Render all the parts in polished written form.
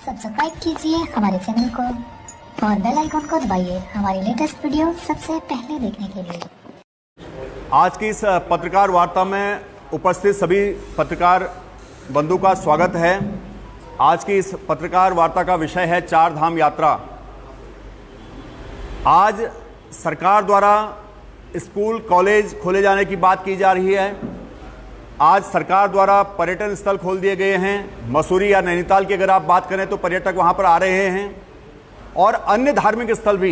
Subscribe कीजिए हमारे channel को और बेल आइकन को दबाइए हमारी लेटेस्ट वीडियो सबसे पहले देखने के लिए। आज की इस पत्रकार वार्ता में उपस्थित सभी पत्रकार बंधु का स्वागत है। आज की इस पत्रकार वार्ता का विषय है चार धाम यात्रा। आज सरकार द्वारा स्कूल कॉलेज खोले जाने की बात की जा रही है। आज सरकार द्वारा पर्यटन स्थल खोल दिए गए हैं। मसूरी या नैनीताल की अगर आप बात करें तो पर्यटक वहां पर आ रहे हैं और अन्य धार्मिक स्थल भी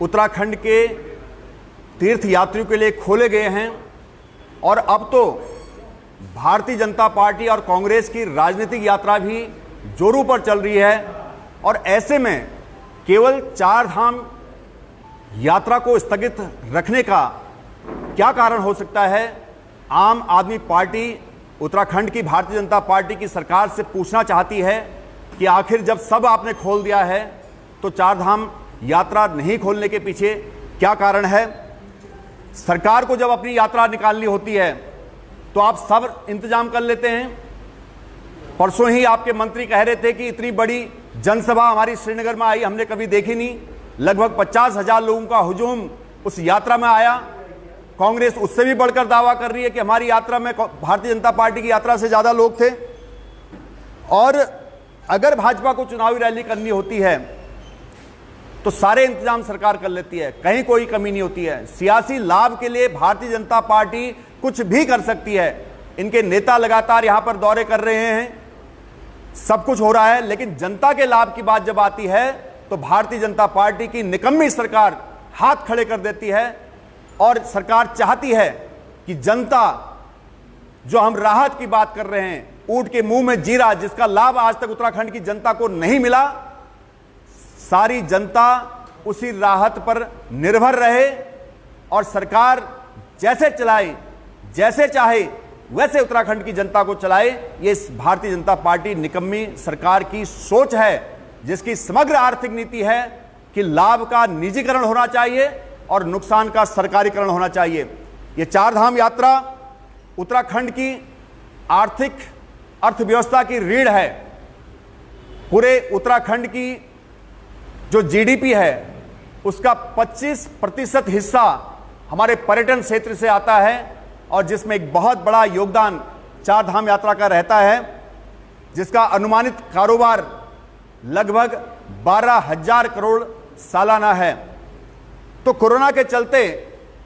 उत्तराखंड के तीर्थ यात्रियों के लिए खोले गए हैं। और अब तो भारतीय जनता पार्टी और कांग्रेस की राजनीतिक यात्रा भी जोरों पर चल रही है। और ऐसे में केवल चार धाम यात्रा को स्थगित रखने का क्या कारण हो सकता है? आम आदमी पार्टी उत्तराखंड की भारतीय जनता पार्टी की सरकार से पूछना चाहती है कि आखिर जब सब आपने खोल दिया है तो चार धाम यात्रा नहीं खोलने के पीछे क्या कारण है? सरकार को जब अपनी यात्रा निकालनी होती है तो आप सब इंतजाम कर लेते हैं। परसों ही आपके मंत्री कह रहे थे कि इतनी बड़ी जनसभा हमारी श्रीनगर में आई हमने कभी देखी नहीं। लगभग 50,000 लोगों का हुजूम उस यात्रा में आया। कांग्रेस उससे भी बढ़कर दावा कर रही है कि हमारी यात्रा में भारतीय जनता पार्टी की यात्रा से ज्यादा लोग थे। और अगर भाजपा को चुनावी रैली करनी होती है तो सारे इंतजाम सरकार कर लेती है, कहीं कोई कमी नहीं होती है। सियासी लाभ के लिए भारतीय जनता पार्टी कुछ भी कर सकती है। इनके नेता लगातार यहां पर दौरे कर रहे हैं, सब कुछ हो रहा है, लेकिन जनता के लाभ की बात जब आती है तो भारतीय जनता पार्टी की निकम्मी सरकार हाथ खड़े कर देती है। और सरकार चाहती है कि जनता, जो हम राहत की बात कर रहे हैं, ऊंट के मुंह में जीरा, जिसका लाभ आज तक उत्तराखंड की जनता को नहीं मिला, सारी जनता उसी राहत पर निर्भर रहे और सरकार जैसे चलाए, जैसे चाहे वैसे उत्तराखंड की जनता को चलाए। ये भारतीय जनता पार्टी निकम्मी सरकार की सोच है, जिसकी समग्र आर्थिक नीति है कि लाभ का निजीकरण होना चाहिए और नुकसान का सरकारीकरण होना चाहिए। ये चार धाम यात्रा उत्तराखंड की आर्थिक अर्थव्यवस्था की रीढ़ है। पूरे उत्तराखंड की जो जीडीपी है उसका 25% हिस्सा हमारे पर्यटन क्षेत्र से आता है और जिसमें एक बहुत बड़ा योगदान चार धाम यात्रा का रहता है, जिसका अनुमानित कारोबार लगभग 12,000 करोड़ सालाना है। तो कोरोना के चलते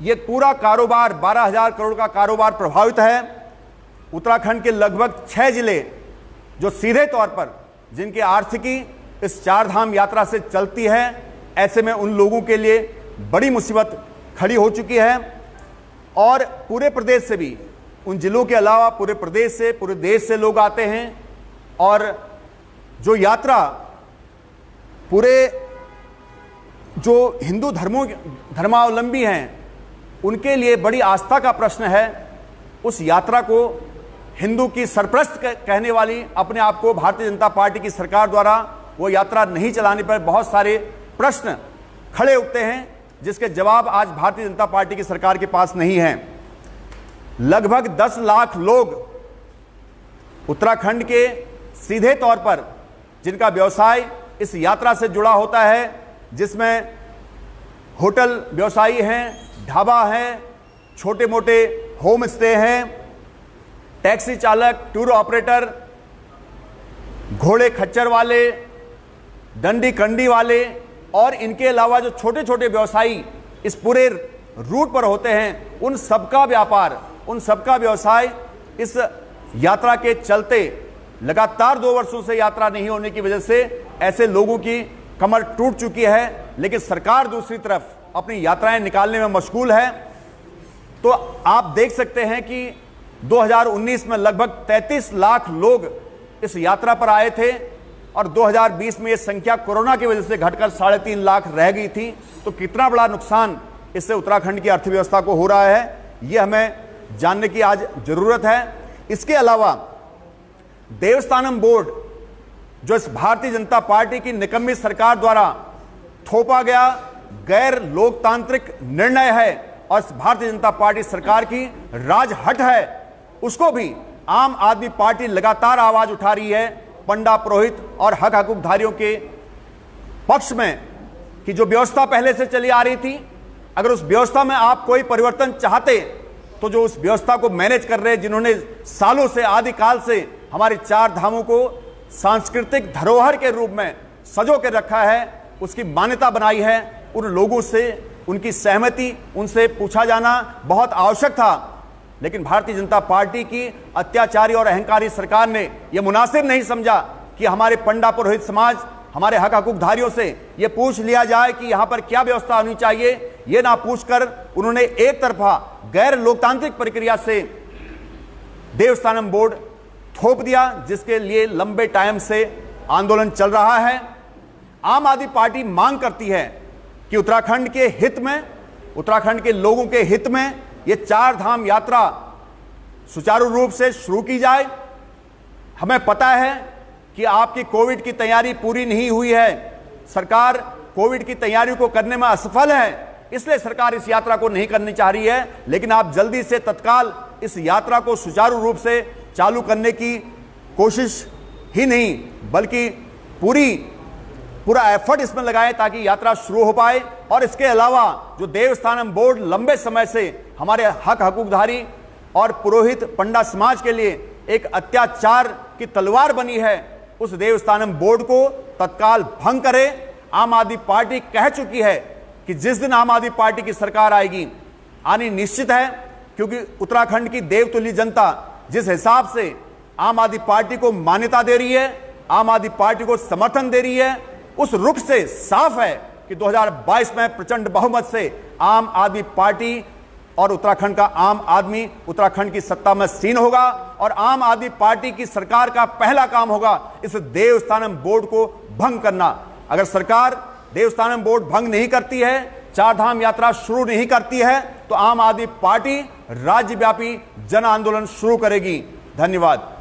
ये पूरा कारोबार 12,000 करोड़ का कारोबार प्रभावित है। उत्तराखंड के लगभग 6 जिले जो सीधे तौर पर जिनकी आर्थिकी इस चार धाम यात्रा से चलती है, ऐसे में उन लोगों के लिए बड़ी मुसीबत खड़ी हो चुकी है। और पूरे प्रदेश से भी, उन जिलों के अलावा पूरे प्रदेश से, पूरे देश से लोग आते हैं। और जो यात्रा पूरे जो हिंदू धर्मावलंबी हैं उनके लिए बड़ी आस्था का प्रश्न है। उस यात्रा को हिंदू की सरप्रस्त कहने वाली अपने आप को भारतीय जनता पार्टी की सरकार द्वारा वो यात्रा नहीं चलाने पर बहुत सारे प्रश्न खड़े उठते हैं, जिसके जवाब आज भारतीय जनता पार्टी की सरकार के पास नहीं है। लगभग 10 लाख लोग उत्तराखंड के सीधे तौर पर जिनका व्यवसाय इस यात्रा से जुड़ा होता है, जिसमें होटल व्यवसायी हैं, ढाबा हैं, छोटे मोटे होम स्टे हैं, टैक्सी चालक, टूर ऑपरेटर, घोड़े खच्चर वाले, डंडी कंडी वाले और इनके अलावा जो छोटे छोटे व्यवसायी इस पूरे रूट पर होते हैं, उन सबका व्यापार, उन सबका व्यवसाय इस यात्रा के चलते लगातार 2 वर्षों से यात्रा नहीं होने की वजह से ऐसे लोगों की कमर टूट चुकी है। लेकिन सरकार दूसरी तरफ अपनी यात्राएं निकालने में मशगूल है। तो आप देख सकते हैं कि 2019 में लगभग 33 लाख लोग इस यात्रा पर आए थे और 2020 में यह संख्या कोरोना की वजह से घटकर 3.5 लाख रह गई थी। तो कितना बड़ा नुकसान इससे उत्तराखंड की अर्थव्यवस्था को हो रहा है, यह हमें जानने की आज जरूरत है। इसके अलावा देवस्थानम बोर्ड, जो इस भारतीय जनता पार्टी की निकम्मी सरकार द्वारा थोपा गया गैर लोकतांत्रिक निर्णय है और इस भारतीय जनता पार्टी सरकार की राजहट है, उसको भी आम आदमी पार्टी लगातार आवाज उठा रही है पंडा पुरोहित और हक हकूकधारियों के पक्ष में कि जो व्यवस्था पहले से चली आ रही थी, अगर उस व्यवस्था में आप कोई परिवर्तन चाहते तो जो उस व्यवस्था को मैनेज कर रहे, जिन्होंने सालों से आदिकाल से हमारे चार धामों को सांस्कृतिक धरोहर के रूप में सजो के रखा है, उसकी मान्यता बनाई है, उन लोगों से उनकी सहमति, उनसे पूछा जाना बहुत आवश्यक था। लेकिन भारतीय जनता पार्टी की अत्याचारी और अहंकारी सरकार ने यह मुनासिब नहीं समझा कि हमारे पंडा पुरोहित समाज, हमारे हक हकूकधारियों से यह पूछ लिया जाए कि यहां पर क्या व्यवस्था होनी चाहिए। यह ना पूछकर उन्होंने एक तरफा गैर लोकतांत्रिक प्रक्रिया से देवस्थानम बोर्ड थोप दिया, जिसके लिए लंबे टाइम से आंदोलन चल रहा है। आम आदमी पार्टी मांग करती है कि उत्तराखंड के हित में, उत्तराखंड के लोगों के हित में ये चार धाम यात्रा सुचारू रूप से शुरू की जाए। हमें पता है कि आपकी कोविड की तैयारी पूरी नहीं हुई है, सरकार कोविड की तैयारी को करने में असफल है, इसलिए सरकार इस यात्रा को नहीं करनी चाह रही है। लेकिन आप जल्दी से तत्काल इस यात्रा को सुचारू रूप से चालू करने की कोशिश ही नहीं बल्कि पूरा एफर्ट इसमें लगाएं ताकि यात्रा शुरू हो पाए। और इसके अलावा जो देवस्थानम बोर्ड लंबे समय से हमारे हक हकूकधारी और पुरोहित पंडा समाज के लिए एक अत्याचार की तलवार बनी है, उस देवस्थानम बोर्ड को तत्काल भंग करे। आम आदमी पार्टी कह चुकी है कि जिस दिन आम आदमी पार्टी की सरकार आएगी, आनी निश्चित है, क्योंकि उत्तराखंड की देवतुल्य जनता जिस हिसाब से आम आदमी पार्टी को मान्यता दे रही है, आम आदमी पार्टी को समर्थन दे रही है, उस रुख से साफ है कि 2022 में प्रचंड बहुमत से आम आदमी पार्टी और उत्तराखंड का आम आदमी उत्तराखंड की सत्ता में सीन होगा। और आम आदमी पार्टी की सरकार का पहला काम होगा इस देवस्थानम बोर्ड को भंग करना। अगर सरकार देवस्थानम बोर्ड भंग नहीं करती है, चार धाम यात्रा शुरू नहीं करती है, तो आम आदमी पार्टी राज्यव्यापी जन आंदोलन शुरू करेगी। धन्यवाद।